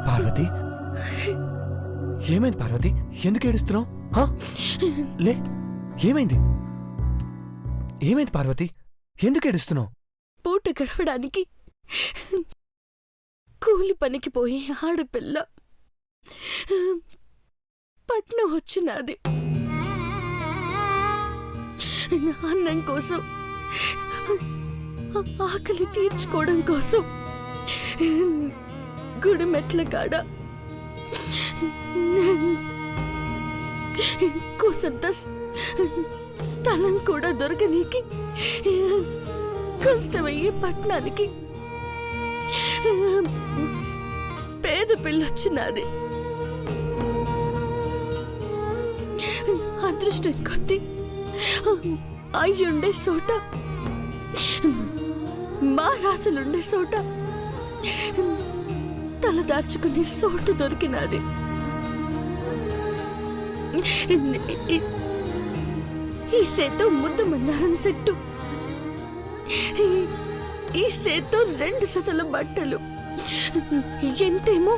పార్వతి, ఏమైంది పార్వతి? ఎందుకు ఏడుస్తున్నావు? లే, ఏమైంది? ఏమైంది పార్వతి? ఎందుకు ఏడుస్తున్నావు? పూట గడవడానికి కూలి పనికి పోయి ఆడపిల్ల పట్నం వచ్చినది. అన్నం కోసం, ఆకలి తీర్చుకోవడం కోసం గుడి మెట్ల కాడ కూసంత స్థలం కూడా దొరకనీకి కష్టమయ్యే పట్టణానికి పేద పిల్లొచ్చినది. అదృష్టం కొద్ది అయ్యుండే చోట, మా రాసులుండే చోట తలదార్చుకునే చోటు దొరికినది. ఈ సేతో ముద్ద మందారం సెట్టు, ఈ సేతో 2 జతల బట్టలు, ఎంతేమో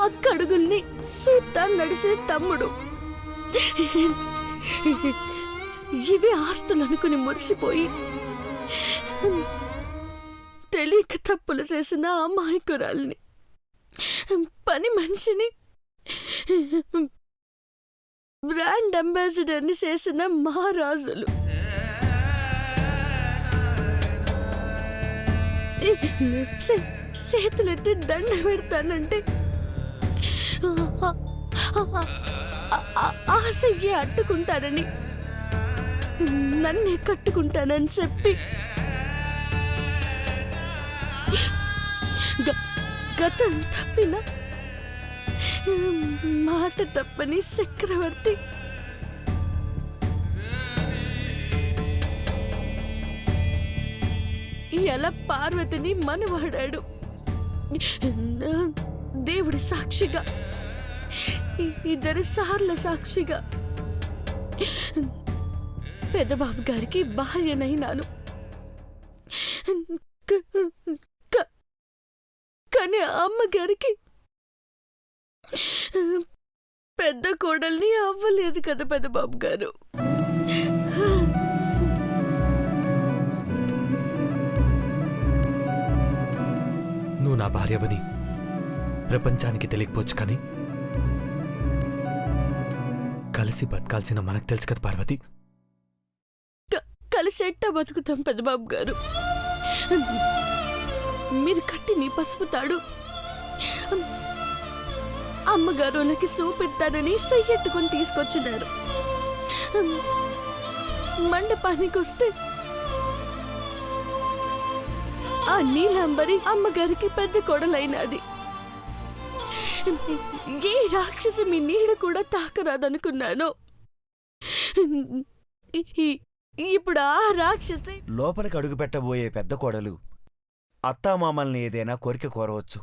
అక్కడుగుల్ని సూత్తా నడిసే తమ్ముడు. ఇవి ఆస్తులనుకుని మురిసిపోయి తెలియక తప్పులు చేసిన అమాయకురాల్ని, పని మనిషిని, బ్రాండ్ అంబాసిడర్ని చేసిన మహారాజులు. చేతులెత్తి దండ పెడతానంటే ఆశయ్య అట్టుకుంటానని, నన్నే కట్టుకుంటానని చెప్పి గతం తప్పిన మాట తప్పని చక్రవర్తి ఎలా పార్వతిని మనవాడాడు. దేవుడి సాక్షిగా, 2 సార్ల సాక్షిగా పెద్దబాబు గారికి భార్యనైనాను. కానీ అమ్మగారికి పెద్ద కోడల్ని అవ్వలేదు కదా పెద్దబాబు గారు. నువ్వు నా భార్యవని ప్రపంచానికి తెలియకపోవచ్చు, కానీ కలిసి బతకాల్సిన మనకు తెలుసు కదా పార్వతి. కలిసేట్టా బతుకుతాం పెద్దబాబు గారు. మీరు కట్టి నీ పసుపు తాడు అమ్మగారులకి చూపిస్తానని సయ్యెట్టుకుని తీసుకొచ్చినారు. మండపానికి వస్తే ఆ నీలాంబరి అమ్మగారికి పెద్ద కోడలైనది. ఏ రాక్షసి మీ నీడ కూడా తాకరాదనుకున్నాను. ఇప్పుడు ఆ రాక్షసి లోపలికి అడుగు పెట్టబోయే పెద్ద కోడలు అత్తామామల్ని ఏదైనా కోరిక కోరవచ్చు.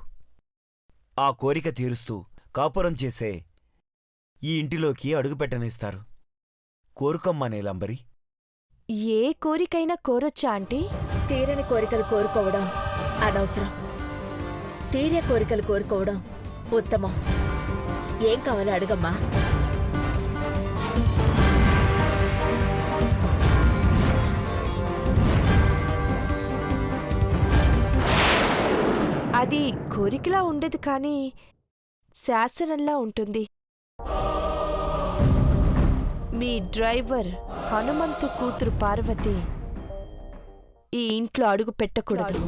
ఆ కోరిక తీరుస్తూ కాపురం చేసే ఈ ఇంటిలోకి అడుగుపెట్టనిస్తారు. కోరుకమ్మా నీలాంబరి. ఏ కోరికైనా కోరొచ్చా ఆంటీ? తీరని కోరికలు కోరుకోవడం అనవసరం, తీరే కోరికలు కోరుకోవడం ఉత్తమం. ఏం కావాలో అడుగమ్మా. అది కోరికలా ఉండదు, కానీ శాసనంలా ఉంటుంది. మీ డ్రైవర్ హనుమంతు కూతురు పార్వతి ఈ ఇంట్లో అడుగు పెట్టకూడదు.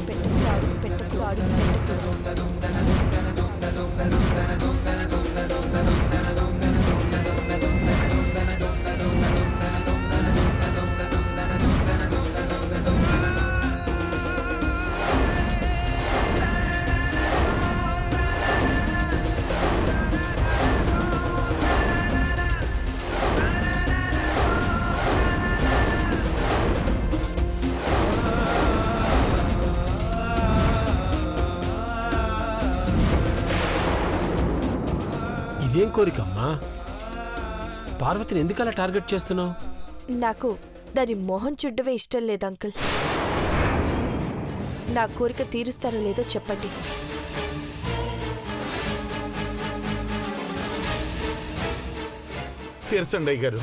ఇదేం కోరికమ్మా? పార్వతిని ఎందుకు అలా టార్గెట్ చేస్తున్నావు? నాకు దాని మొహం చూడడమే ఇష్టం లేదు అంకుల్. నా కోరిక తీరుస్తారో లేదో చెప్పండి. తీర్చండి అయ్యగారు.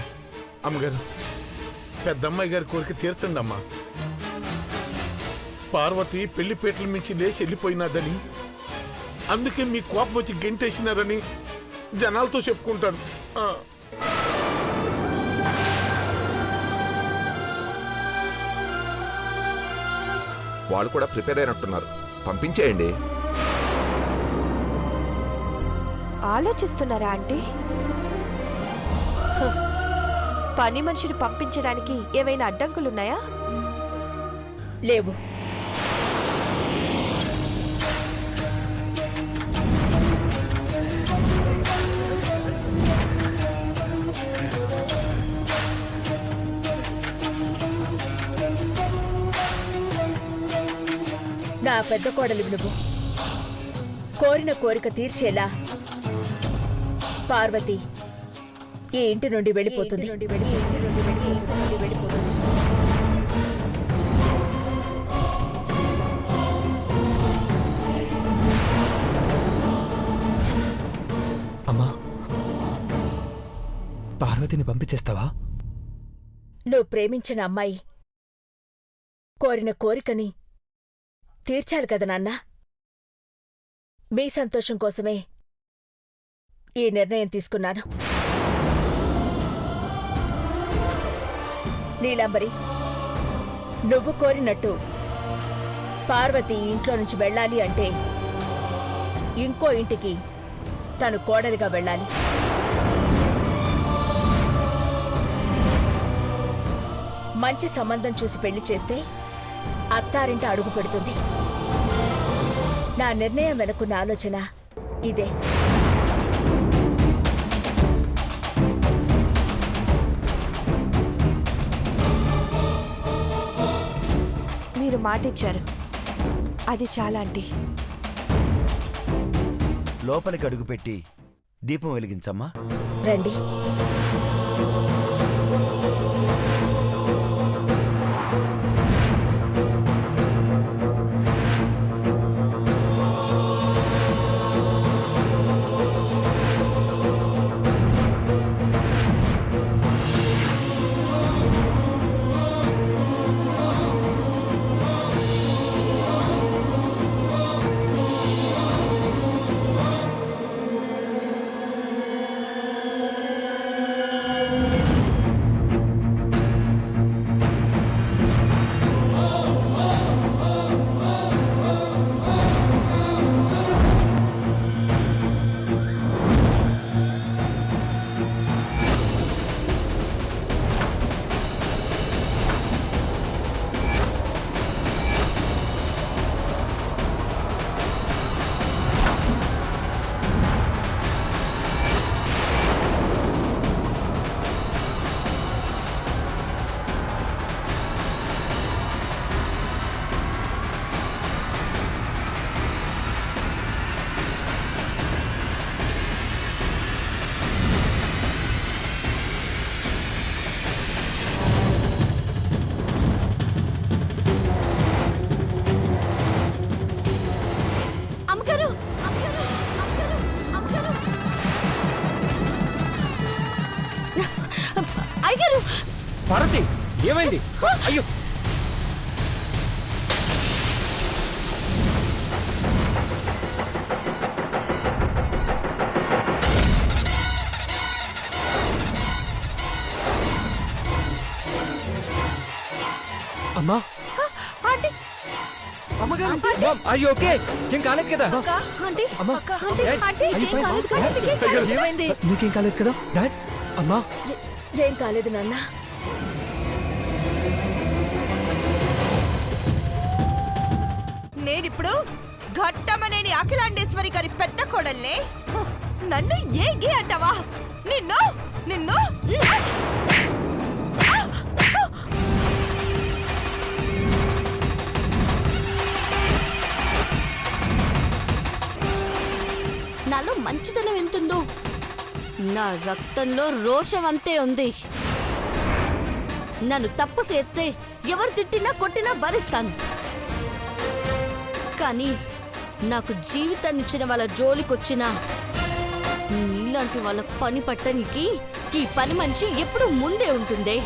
అమ్మగారు, పెద్దమ్మాయి గారి కోరిక తీర్చండి అమ్మా. పార్వతి పెళ్లిపేటల మించి లేచి వెళ్ళిపోయినాదని, అందుకే మీ కోపం వచ్చి గెంటేసినారని జనాలతో చెప్పుకుంటాను. వాళ్ళు కూడా ప్రిపేర్ అయినట్టున్నారు, పంపించేయండి. ఆలోచిస్తున్నారా ఆంటీ? హ, పని మనిషిని పంపించడానికి ఏవైనా అడ్డంకులున్నాయా? లేవు. నా పెద్ద కోడలివి నువ్వు. కోరిన కోరిక తీర్చేలా పార్వతి ఈ ఇంటి నుండి వెళ్ళిపోతుంది. అమ్మా, పార్వతిని పంపించేస్తావా? నువ్వు ప్రేమించిన అమ్మాయి కోరిన కోరికని తీర్చాలి కదా నాన్నా. మీ సంతోషం కోసమే ఈ నిర్ణయం తీసుకున్నాను. నీలాంబరి, నువ్వు కోరినట్టు పార్వతి ఈ ఇంట్లో నుంచి వెళ్ళాలి అంటే ఇంకో ఇంటికి తను కోడలిగా వెళ్ళాలి. మంచి సంబంధం చూసి పెళ్లి చేస్తే అత్తారింట అడుగు పెడుతుంది. నా నిర్ణయం వెనుకున్న ఆలోచన ఇదే. మీరు మాటిచ్చారు, అది చాలా ఆంటీ. లోపలికి అడుగుపెట్టి దీపం వెలిగించమ్మా. రండి. పార్వతి, ఏమైంది? అయ్యో, అమ్మా, అయ్యో, ఓకే, ఏం కాలేదు కదా? అమ్మా, ఏమైంది? నీకేం కాలేదు కదా డాడ్? అమ్మా, ఏం కాలేదు నాన్న. నేనిప్పుడు ఘట్టమనేని అఖిలాండేశ్వరి గారి పెద్ద కోడల్నే. నన్ను ఏగి అంటావా? నిన్ను నిన్ను నాలో మంచితనం ఎంతుందో నా రక్తంలో రోషం అంతే ఉంది. నన్ను తప్పు చేస్తే ఎవరు తిట్టినా కొట్టినా భరిస్తాను. కానీ నాకు జీవితాన్నిచ్చిన వాళ్ళ జోలికొచ్చినా నీలాంటి వాళ్ళ పని పట్టనికి ఈ పని మంచి ఎప్పుడూ ముందే ఉంటుంది.